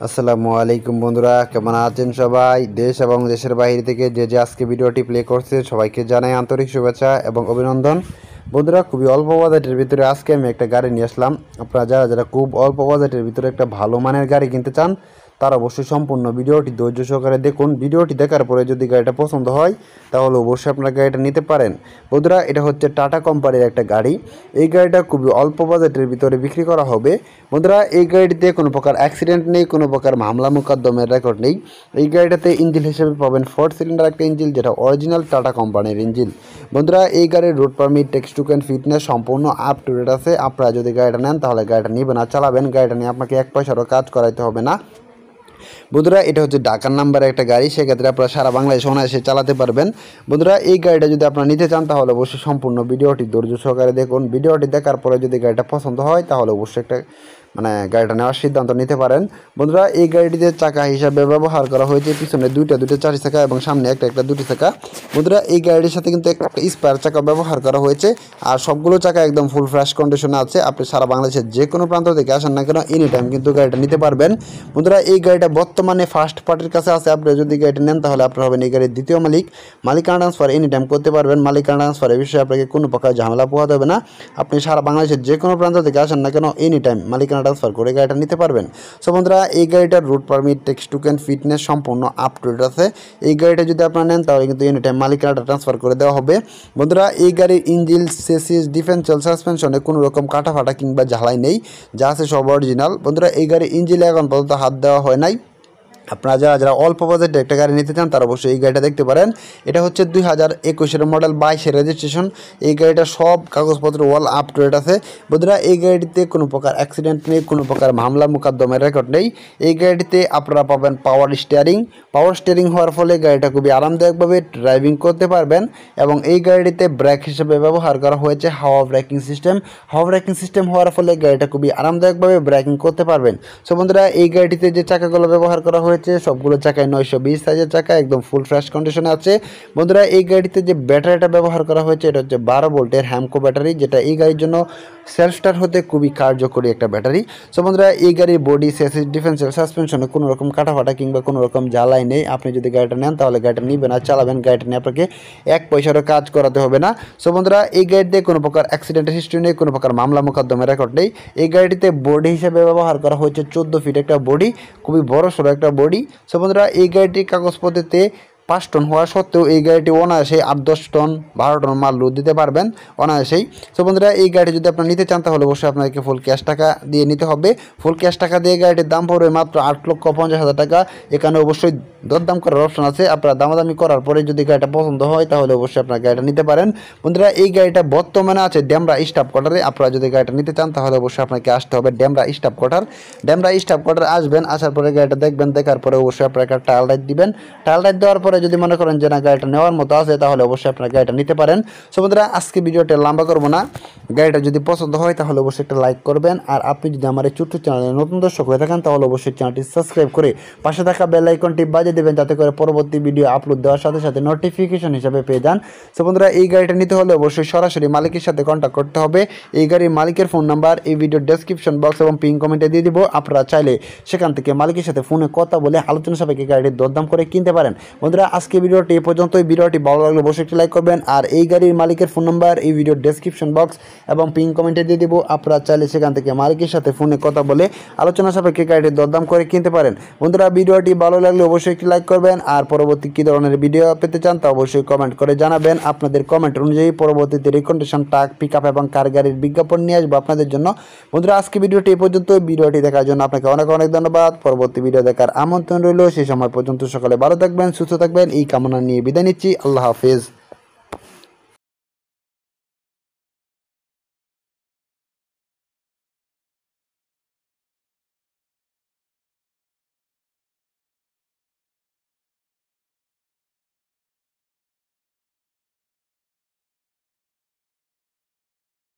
আসসালামু আলাইকুম বন্ধুরা, কেমন আছেন সবাই? দেশ এবং দেশের বাইরে থেকে যে আজকে ভিডিওটি প্লে করছে সবাইকে জানাই আন্তরিক শুভেচ্ছা এবং অভিনন্দন। বন্ধুরা, খুবই অল্প বাজেটের ভিতরে আজকে আমি একটা গাড়ি নিয়ে আসলাম। আপনারা যারা খুব অল্প বাজেটের ভিতরে একটা ভালো মানের গাড়ি কিনতে চান তারা অবশ্যই সম্পূর্ণ ভিডিওটি ধৈর্য সহকারে দেখুন। ভিডিওটি দেখার পরে যদি গাড়িটা পছন্দ হয় তাহলে অবশ্যই আপনারা গাড়িটা নিতে পারেন। বন্ধুরা, এটা হচ্ছে টাটা কোম্পানির একটা গাড়ি। এই গাড়িটা খুবই অল্প বাজেটের ভিতরে বিক্রি করা হবে। বন্ধুরা, এই গাড়িটিতে কোনো প্রকার অ্যাক্সিডেন্ট নেই, কোনো প্রকার মামলা মোকদ্দমের রেকর্ড নেই। এই গাড়িটাতে ইঞ্জিন হিসেবে পাবেন 4 সিলিন্ডার একটা ইঞ্জিন, যেটা অরিজিনাল টাটা কোম্পানির ইঞ্জিন। বন্ধুরা, এই গাড়ির road permit, text and fitness সম্পূর্ণ আপ টু ডেট আছে। আপনারা যদি গাড়িটা নেন তাহলে গাড়িটা নেবেন আর চালাবেন। গাড়িটা নিয়ে আপনাকে এক পয়সারও কাজ করাইতে হবে না। বন্ধুরা, এটা হচ্ছে ঢাকার নাম্বারের একটা গাড়ি, সেক্ষেত্রে আপনারা সারা বাংলাদেশে অনায়াসে চালাতে পারবেন। বন্ধুরা, এই গাড়িটা যদি আপনারা নিতে চান তাহলে অবশ্যই সম্পূর্ণ ভিডিওটি ধৈর্য সহকারে দেখুন। ভিডিওটি দেখার পরে যদি গাড়িটা পছন্দ হয় তাহলে অবশ্যই একটা গাড়িটা নেওয়ার সিদ্ধান্ত নিতে পারেন। বন্ধুরা, এই গাড়িটিতে চাকা হিসাবে ব্যবহার করা হয়েছে পিছনে দুইটা চারি চাকা এবং সামনে একটা দুটি চাকা। বন্ধুরা, এই গাড়িটির সাথে কিন্তু একটা স্পেয়ার চাকা ব্যবহার করা হয়েছে আর সবগুলো চাকা একদম ফুল ফ্রেশ কন্ডিশনে আছে। আপনি সারা বাংলাদেশের যে কোনো প্রান্ত থেকে আসেন না কেন এনি টাইম কিন্তু গাড়িটা নিতে পারবেন। বন্ধুরা, এই গাড়িটা বর্তমানে ফার্স্ট পার্টির কাছে আছে। আপনি যদি গাড়িটা নেন তাহলে আপনার হবেন এই গাড়ির দ্বিতীয় মালিক। মালিকানা ট্রান্সফার এনি টাইম করতে পারবেন। মালিকানা ট্রান্সফারের বিষয়ে আপনাকে কোনো প্রকার ঝামেলা পোহাতে হবে না। আপনি সারা বাংলাদেশের যে কোনো প্রান্ত থেকে আসেন না কেন এনি টাইম মালিকানা ট্রান্সফার করে গাড়িটা নিতে পারবেন। সো বন্ধুরা, এই গাড়িটার route permit, text and fitness সম্পূর্ণ আপ টু ডেট আছে। এই গাড়িটা যদি আপনারা নেন তাহলে কিন্তু এনি টাইম মালিকানাটা ট্রান্সফার করে দেওয়া হবে। বন্ধুরা, এই গাড়ির ইঞ্জিন, চেসিস, ডিফারেন্সিয়াল সাসপেনশনে কোনো রকম কাটা ফাটা কিংবা ঝালাই নেই, যা আছে সব অরিজিনাল। বন্ধুরা, এই গাড়ির ইঞ্জিনে এখন পর্যন্ত হাত দেওয়া হয় নাই। আপনারা যারা অল্প বাজেটে একটা গাড়ি নিতে চান তারা অবশ্যই এই গাড়িটা দেখতে পারেন। এটা হচ্ছে 2021 মডেল, 22 রেজিস্ট্রেশন। এই গাড়িটা সব কাগজপত্র ওয়াল আপ টু ডেট আছে। বন্ধুরা, এই গাড়িটিতে কোনো প্রকার অ্যাক্সিডেন্ট নেই, কোনো প্রকার মামলা মোকদ্দমের রেকর্ড নেই। এই গাড়িটিতে আপনারা পাবেন পাওয়ার স্টিয়ারিং হওয়ার ফলে গাড়িটা খুবই আরামদায়কভাবে ড্রাইভিং করতে পারবেন। এবং এই গাড়িটিতে ব্রেক হিসেবে ব্যবহার করা হয়েছে হাওয়া ব্রেকিং সিস্টেম হওয়ার ফলে গাড়িটা খুবই আরামদায়কভাবে ব্রেকিং করতে পারবেন। সো বন্ধুরা, এই গাড়িটিতে যে চাকাগুলো ব্যবহার করা হয়েছে সবগুলো চাকায় 920 সাইজের চাকা, একদম ফুল ফ্রেশ কন্ডিশনে আছে। বন্ধুরা, এই গাড়িতে যে ব্যাটারিটা ব্যবহার করা হয়েছে এটা হচ্ছে 12 ভোল্টের হ্যামকো ব্যাটারি, যেটা এই গাড়ির জন্য সেলফ স্টার্ট হতে খুবই কার্যকরী একটা ব্যাটারি। সো বন্ধুরা, এই গাড়ির বডি, চেসিস, ডিফারেন্সিয়াল সাসপেনশনে কোনো রকম কাটাফাটা কিংবা কোনো রকম জ্বালাই নেই। আপনি যদি গাড়িটা নেন তাহলে গাড়িটা নিবেন আর চালাবেন। গাড়িটা নিয়ে আপনাকে এক পয়সারও কাজ করাতে হবে না। সো বন্ধুরা, এই গাড়িতে কোনো প্রকার অ্যাক্সিডেন্টের হিস্ট্রি নেই, কোনো প্রকার মামলা মোকদ্দমের রেকর্ড নেই। এই গাড়িটিতে বডি হিসেবে ব্যবহার করা হয়েছে 14 ফিট একটা বডি, খুবই বড় সড়ো একটা বডি। সো বন্ধুরা, এই গাড়িটির কাগজপত্রেতে 5 টন হওয়া সত্ত্বেও এই গাড়িটি অনায়াসেই 8-10 টন 12 টন মাল লোড দিতে পারবেন অনায়াসেই। সো বন্ধুরা, এই গাড়ি যদি আপনারা নিতে চান তাহলে অবশ্যই আপনাকে ফুল ক্যাশ টাকা দিয়ে নিতে হবে। ফুল ক্যাশ টাকা দিয়ে গাড়িটির দাম পড়বে মাত্র 8,50,000 টাকা। এখানে অবশ্যই দরদাম করার অপশন আছে। আপনারা দামাদামি করার পরে যদি গাড়িটা পছন্দ হয় তাহলে অবশ্যই আপনারা গাড়িটা নিতে পারেন। বন্ধুরা, এই গাড়িটা বর্তমানে আছে ডেমরা স্টাফ কোয়ার্টারে। আপনারা যদি গাড়িটা নিতে চান তাহলে অবশ্যই আপনাকে আসতে হবে ডেমরা স্টাফ কোয়ার্টার আসবেন। আসার পরে গাড়িটা দেখবেন, দেখার পরে অবশ্যই আপনারা একটা ট্রায়াল রাইড দিবেন। ট্রায়াল রাইড দেওয়ার পরে যদি মনে করেন যে না গাড়িটা নেওয়ার মতো আছে তাহলে অবশ্যই আপনারা গাড়িটা নিতে পারেন। সো বন্ধুরা, আজকে ভিডিওটা লম্বা করবো না। গাড়িটা যদি পছন্দ হয় তাহলে অবশ্যই একটা লাইক করবেন। আর আপনি যদি আমার এই ছোট্ট চ্যানেলে নতুন দর্শক হয়ে থাকেন তাহলে অবশ্যই চ্যানেলটি সাবস্ক্রাইব করে পাশে থাকা বেল আইকনটি বাজিয়ে দেবেন, যাতে করে পরবর্তী ভিডিও আপলোড দেওয়ার সাথে সাথে নোটিফিকেশন হিসাবে পেয়ে যান। সো বন্ধুরা, এই গাড়িটা নিতে হলে অবশ্যই সরাসরি মালিকের সাথে কন্ট্যাক্ট করতে হবে। এই গাড়ির মালিকের ফোন নাম্বার এই ভিডিওর ডেসক্রিপশন বক্স এবং পিন কমেন্টে দিয়ে দিব। আপনারা চাইলে সেখান থেকে মালিকের সাথে ফোনে কথা বলে আলোচনা সাপেক্ষে গাড়ির দরদাম করে কিনতে পারেন। বন্ধুরা, আজকে ভিডিওটি এই পর্যন্তই। ভিডিওটি ভালো লাগলে অবশ্যই একটি লাইক করবেন। আর এই গাড়ির মালিকের ফোন নাম্বার এই ভিডিওর ডেসক্রিপশন বক্স এবং পিন কমেন্টে দিয়ে দিব। আপনারা চাইলে সেখান থেকে মালিকের সাথে ফোনে কথা বলে আলোচনা সাপেক্ষে গাড়ির দরদাম করে কিনতে পারেন। বন্ধুরা, ভিডিওটি ভালো লাগলে অবশ্যই একটি লাইক করবেন। আর পরবর্তী কী ধরনের ভিডিও পেতে চান তা অবশ্যই কমেন্ট করে জানাবেন। আপনাদের কমেন্ট অনুযায়ী পরবর্তীতে রিকন্ডিশন, ট্রাক, পিক আপ এবং কার গাড়ির বিজ্ঞাপন নিয়ে আসবো আপনাদের জন্য। বন্ধুরা, আজকে ভিডিওটি এই পর্যন্ত। ভিডিওটি দেখার জন্য আপনাকে অনেক অনেক ধন্যবাদ। পরবর্তী ভিডিও দেখার আমন্ত্রণ রইল। সেই সময় পর্যন্ত সকালে ভালো থাকবেন, সুস্থ থাকবেন এই কামনা নিয়ে বিদায় নিচ্ছি। আল্লাহ হাফেজ।